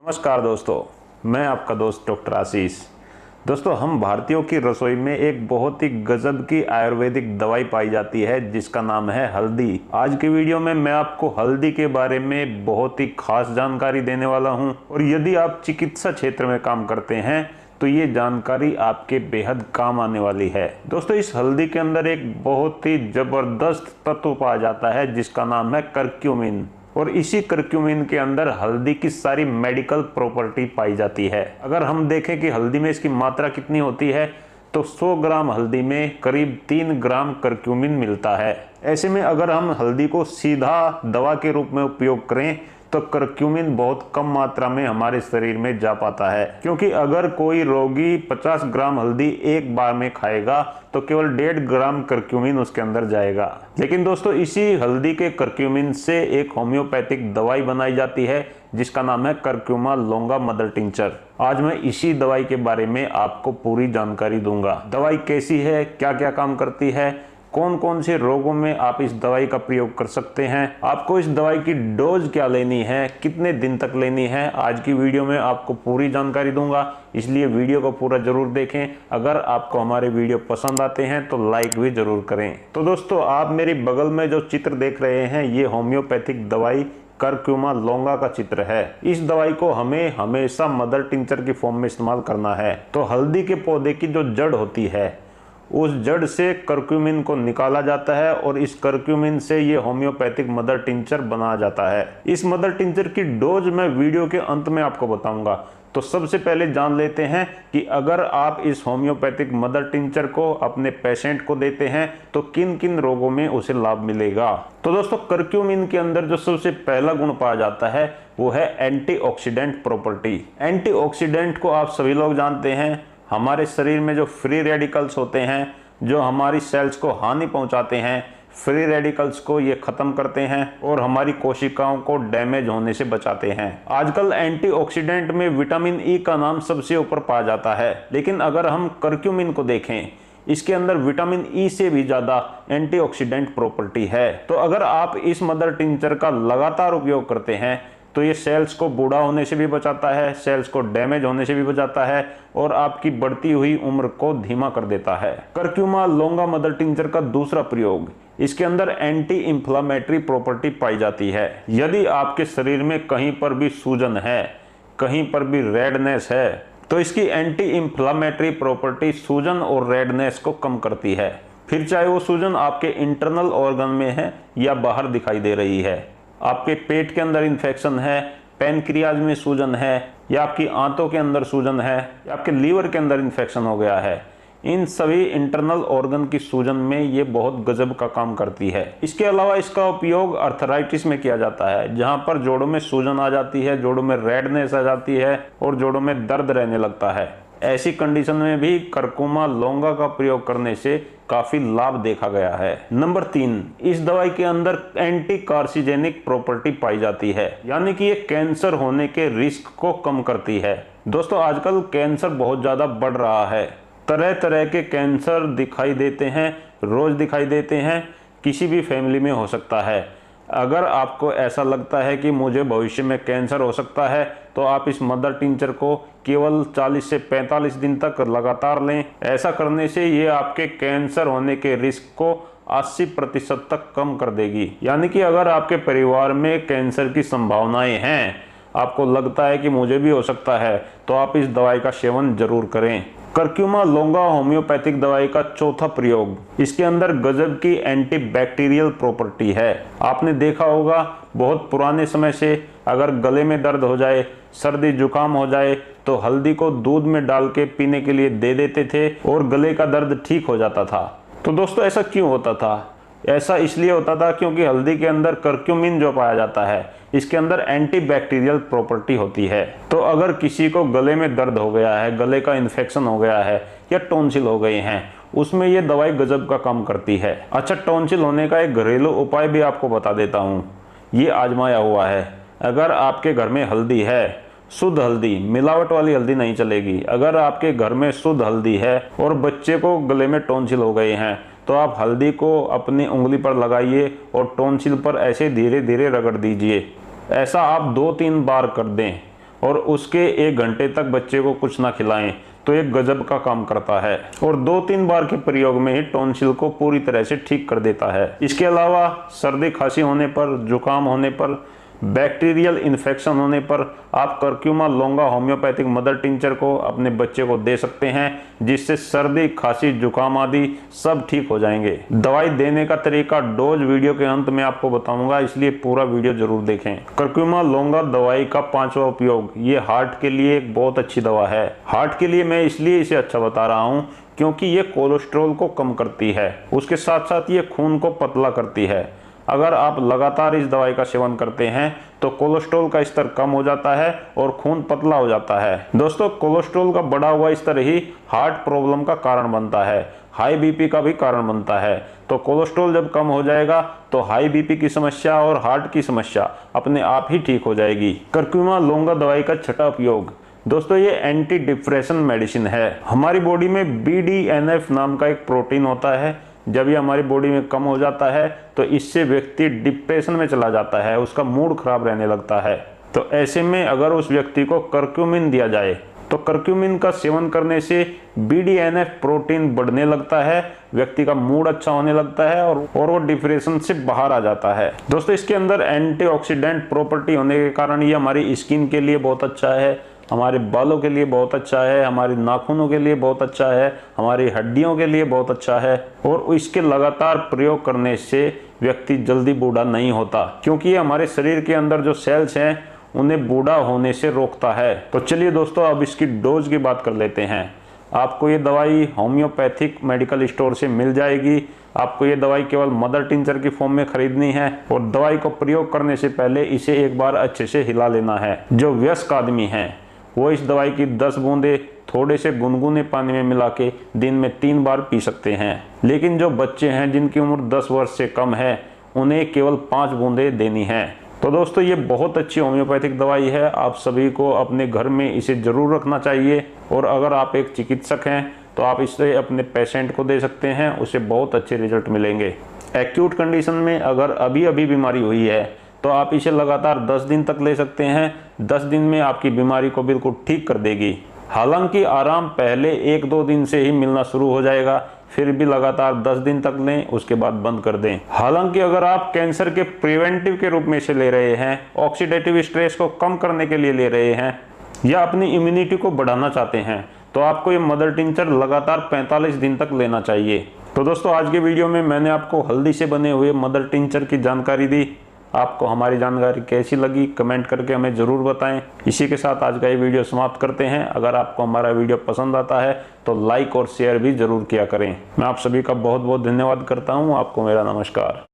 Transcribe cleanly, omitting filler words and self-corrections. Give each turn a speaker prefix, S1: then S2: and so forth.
S1: नमस्कार दोस्तों, मैं आपका दोस्त डॉक्टर आशीष। दोस्तों, हम भारतीयों की रसोई में एक बहुत ही गजब की आयुर्वेदिक दवाई पाई जाती है जिसका नाम है हल्दी। आज की वीडियो में मैं आपको हल्दी के बारे में बहुत ही खास जानकारी देने वाला हूं और यदि आप चिकित्सा क्षेत्र में काम करते हैं तो ये जानकारी आपके बेहद काम आने वाली है। दोस्तों, इस हल्दी के अंदर एक बहुत ही जबरदस्त तत्व पाया जाता है जिसका नाम है करक्यूमिन और इसी करक्यूमिन के अंदर हल्दी की सारी मेडिकल प्रॉपर्टी पाई जाती है। अगर हम देखें कि हल्दी में इसकी मात्रा कितनी होती है तो 100 ग्राम हल्दी में करीब 3 ग्राम करक्यूमिन मिलता है। ऐसे में अगर हम हल्दी को सीधा दवा के रूप में उपयोग करें तो करक्यूमिन बहुत कम मात्रा में हमारे शरीर में जा पाता है, क्योंकि अगर कोई रोगी 50 ग्राम हल्दी एक बार में खाएगा तो केवल 1.5 ग्राम करक्यूमिन उसके अंदर जाएगा। लेकिन दोस्तों, इसी हल्दी के करक्यूमिन से एक होम्योपैथिक दवाई बनाई जाती है जिसका नाम है करक्यूमा लोंगा मदर टिंचर। आज मैं इसी दवाई के बारे में आपको पूरी जानकारी दूंगा। दवाई कैसी है, क्या क्या काम करती है, कौन कौन से रोगों में आप इस दवाई का प्रयोग कर सकते हैं, आपको इस दवाई की डोज क्या लेनी है, कितने दिन तक लेनी है, आज की वीडियो में आपको पूरी जानकारी दूंगा। इसलिए वीडियो को पूरा जरूर देखें। अगर आपको हमारे वीडियो पसंद आते हैं तो लाइक भी जरूर करें। तो दोस्तों, आप मेरी बगल में जो चित्र देख रहे हैं ये होम्योपैथिक दवाई करक्यूमा लोंगा का चित्र है। इस दवाई को हमें हमेशा मदर टिंचर की फॉर्म में इस्तेमाल करना है। तो हल्दी के पौधे की जो जड़ होती है उस जड़ से करक्यूमिन को निकाला जाता है और इस करक्यूमिन से ये होम्योपैथिक मदर टिंचर बनाया जाता है। इस मदर टिंचर की डोज मैं वीडियो के अंत में आपको बताऊंगा। तो सबसे पहले जान लेते हैं कि अगर आप इस होम्योपैथिक मदर टिंचर को अपने पेशेंट को देते हैं तो किन किन रोगों में उसे लाभ मिलेगा। तो दोस्तों, करक्यूमिन के अंदर जो सबसे पहला गुण पाया जाता है वो है एंटीऑक्सीडेंट प्रॉपर्टी। एंटीऑक्सीडेंट को आप सभी लोग जानते हैं, हमारे शरीर में जो फ्री रेडिकल्स होते हैं जो हमारी सेल्स को हानि पहुंचाते हैं, फ्री रेडिकल्स को ये खत्म करते हैं और हमारी कोशिकाओं को डैमेज होने से बचाते हैं। आजकल एंटीऑक्सीडेंट में विटामिन ई का नाम सबसे ऊपर पाया जाता है, लेकिन अगर हम करक्यूमिन को देखें इसके अंदर विटामिन ई से भी ज्यादा एंटीऑक्सीडेंट प्रॉपर्टी है। तो अगर आप इस मदर टिंचर का लगातार उपयोग करते हैं तो ये सेल्स को बूढ़ा होने से भी बचाता है, सेल्स को डैमेज होने से भी बचाता है और आपकी बढ़ती हुई उम्र को धीमा कर देता है। करक्यूमा लोंगा मदर टिंचर का दूसरा प्रयोग, इसके अंदर एंटी इंफ्लेमेटरी प्रॉपर्टी पाई जाती है। यदि आपके शरीर में कहीं पर भी सूजन है, कहीं पर भी रेडनेस है, तो इसकी एंटी इंफ्लेमेटरी प्रॉपर्टी सूजन और रेडनेस को कम करती है। फिर चाहे वो सूजन आपके इंटरनल ऑर्गन में है या बाहर दिखाई दे रही है, आपके पेट के अंदर इन्फेक्शन है, पैनक्रियाज में सूजन है, या आपकी आंतों के अंदर सूजन है, या आपके लीवर के अंदर इन्फेक्शन हो गया है, इन सभी इंटरनल ऑर्गन की सूजन में ये बहुत गजब का काम करती है। इसके अलावा इसका उपयोग अर्थराइटिस में किया जाता है, जहां पर जोड़ों में सूजन आ जाती है, जोड़ों में रेडनेस आ जाती है और जोड़ों में दर्द रहने लगता है। ऐसी कंडीशन में भी करक्यूमा लोंगा का प्रयोग करने से काफी लाभ देखा गया है। नंबर 3, इस दवाई के अंदर एंटी कार्सिजेनिक प्रॉपर्टी पाई जाती है, यानी कि ये कैंसर होने के रिस्क को कम करती है। दोस्तों, आजकल कैंसर बहुत ज्यादा बढ़ रहा है, तरह तरह के कैंसर दिखाई देते हैं, रोज दिखाई देते हैं, किसी भी फैमिली में हो सकता है। अगर आपको ऐसा लगता है कि मुझे भविष्य में कैंसर हो सकता है तो आप इस मदर टिंचर को केवल 40 से 45 दिन तक लगातार लें। ऐसा करने से ये आपके कैंसर होने के रिस्क को 80% तक कम कर देगी। यानी कि अगर आपके परिवार में कैंसर की संभावनाएं हैं, आपको लगता है कि मुझे भी हो सकता है, तो आप इस दवाई का सेवन जरूर करें। करक्यूमा लोंगा होम्योपैथिक दवाई का चौथा प्रयोग, इसके अंदर गजब की एंटीबैक्टीरियल प्रॉपर्टी है। आपने देखा होगा बहुत पुराने समय से अगर गले में दर्द हो जाए, सर्दी जुकाम हो जाए तो हल्दी को दूध में डाल के पीने के लिए दे देते थे और गले का दर्द ठीक हो जाता था। तो दोस्तों, ऐसा क्यों होता था? ऐसा इसलिए होता था क्योंकि हल्दी के अंदर करक्यूमिन जो पाया जाता है इसके अंदर एंटीबैक्टीरियल प्रॉपर्टी होती है। तो अगर किसी को गले में दर्द हो गया है, गले का इन्फेक्शन हो गया है या टॉन्सिल हो गए हैं, उसमें ये दवाई गजब का काम करती है। अच्छा, टॉन्सिल होने का एक घरेलू उपाय भी आपको बता देता हूँ, ये आजमाया हुआ है। अगर आपके घर में हल्दी है, शुद्ध हल्दी, मिलावट वाली हल्दी नहीं चलेगी, अगर आपके घर में शुद्ध हल्दी है और बच्चे को गले में टॉन्सिल हो गए हैं तो आप हल्दी को अपनी उंगली पर लगाइए और टॉन्सिल पर ऐसे धीरे धीरे रगड़ दीजिए। ऐसा आप 2-3 बार कर दें। और उसके 1 घंटे तक बच्चे को कुछ ना खिलाएं तो एक गजब का काम करता है और 2-3 बार के प्रयोग में ही टॉन्सिल को पूरी तरह से ठीक कर देता है। इसके अलावा सर्दी खांसी होने पर, जुकाम होने पर, बैक्टीरियल इन्फेक्शन होने पर आप करक्यूमा लोंगा होम्योपैथिक मदर टिंचर को अपने बच्चे को दे सकते हैं, जिससे सर्दी खांसी जुकाम आदि सब ठीक हो जाएंगे। दवाई देने का तरीका डोज वीडियो के अंत में आपको बताऊंगा, इसलिए पूरा वीडियो जरूर देखें। करक्यूमा लोंगा दवाई का 5वां उपयोग, ये हार्ट के लिए एक बहुत अच्छी दवा है। हार्ट के लिए मैं इसलिए इसे अच्छा बता रहा हूँ क्योंकि ये कोलेस्ट्रॉल को कम करती है, उसके साथ साथ ये खून को पतला करती है। अगर आप लगातार इस दवाई का सेवन करते हैं तो कोलेस्ट्रॉल का स्तर कम हो जाता है और खून पतला हो जाता है। दोस्तों, कोलेस्ट्रॉल का बढ़ा हुआ स्तर ही हार्ट प्रॉब्लम का कारण बनता है, हाई बीपी का भी कारण बनता है। तो कोलेस्ट्रॉल जब कम हो जाएगा तो हाई बीपी की समस्या और हार्ट की समस्या अपने आप ही ठीक हो जाएगी। करक्यूमा लोंगा दवाई का 6वां उपयोग, दोस्तों ये एंटी डिप्रेशन मेडिसिन है। हमारी बॉडी में BDNF नाम का एक प्रोटीन होता है, जब ये हमारी बॉडी में कम हो जाता है तो इससे व्यक्ति डिप्रेशन में चला जाता है, उसका मूड खराब रहने लगता है। तो ऐसे में अगर उस व्यक्ति को करक्यूमिन दिया जाए तो करक्यूमिन का सेवन करने से BDNF प्रोटीन बढ़ने लगता है, व्यक्ति का मूड अच्छा होने लगता है और वो डिप्रेशन से बाहर आ जाता है। दोस्तों, इसके अंदर एंटीऑक्सीडेंट प्रॉपर्टी होने के कारण ये हमारी स्किन के लिए बहुत अच्छा है, हमारे बालों के लिए बहुत अच्छा है, हमारे नाखूनों के लिए बहुत अच्छा है, हमारी हड्डियों के लिए बहुत अच्छा है और इसके लगातार प्रयोग करने से व्यक्ति जल्दी बूढ़ा नहीं होता, क्योंकि ये हमारे शरीर के अंदर जो सेल्स हैं उन्हें बूढ़ा होने से रोकता है। तो चलिए दोस्तों, अब इसकी डोज की बात कर लेते हैं। आपको ये दवाई होम्योपैथिक मेडिकल स्टोर से मिल जाएगी। आपको ये दवाई केवल मदर टिंचर की फॉर्म में खरीदनी है और दवाई को प्रयोग करने से पहले इसे एक बार अच्छे से हिला लेना है। जो वयस्क आदमी हैं वो इस दवाई की 10 बूंदे थोड़े से गुनगुने पानी में मिला के दिन में 3 बार पी सकते हैं। लेकिन जो बच्चे हैं जिनकी उम्र 10 वर्ष से कम है उन्हें केवल 5 बूंदे देनी है। तो दोस्तों, ये बहुत अच्छी होम्योपैथिक दवाई है, आप सभी को अपने घर में इसे जरूर रखना चाहिए। और अगर आप एक चिकित्सक हैं तो आप इसे अपने पेशेंट को दे सकते हैं, उसे बहुत अच्छे रिजल्ट मिलेंगे। एक्यूट कंडीशन में अगर अभी बीमारी हुई है तो आप इसे लगातार 10 दिन तक ले सकते हैं। 10 दिन में आपकी बीमारी को बिल्कुल ठीक कर देगी। हालांकि आराम पहले 1-2 दिन से ही मिलना शुरू हो जाएगा, फिर भी लगातार 10 दिन तक लें, उसके बाद बंद कर दें। हालांकि अगर आप कैंसर के प्रिवेंटिव के रूप में इसे ले रहे हैं, ऑक्सीडेटिव स्ट्रेस को कम करने के लिए ले रहे हैं या अपनी इम्यूनिटी को बढ़ाना चाहते हैं तो आपको ये मदर टिंचर लगातार 45 दिन तक लेना चाहिए। तो दोस्तों, आज के वीडियो में मैंने आपको हल्दी से बने हुए मदर टिंचर की जानकारी दी। आपको हमारी जानकारी कैसी लगी कमेंट करके हमें ज़रूर बताएं। इसी के साथ आज का ये वीडियो समाप्त करते हैं। अगर आपको हमारा वीडियो पसंद आता है तो लाइक और शेयर भी ज़रूर किया करें। मैं आप सभी का बहुत बहुत धन्यवाद करता हूँ। आपको मेरा नमस्कार।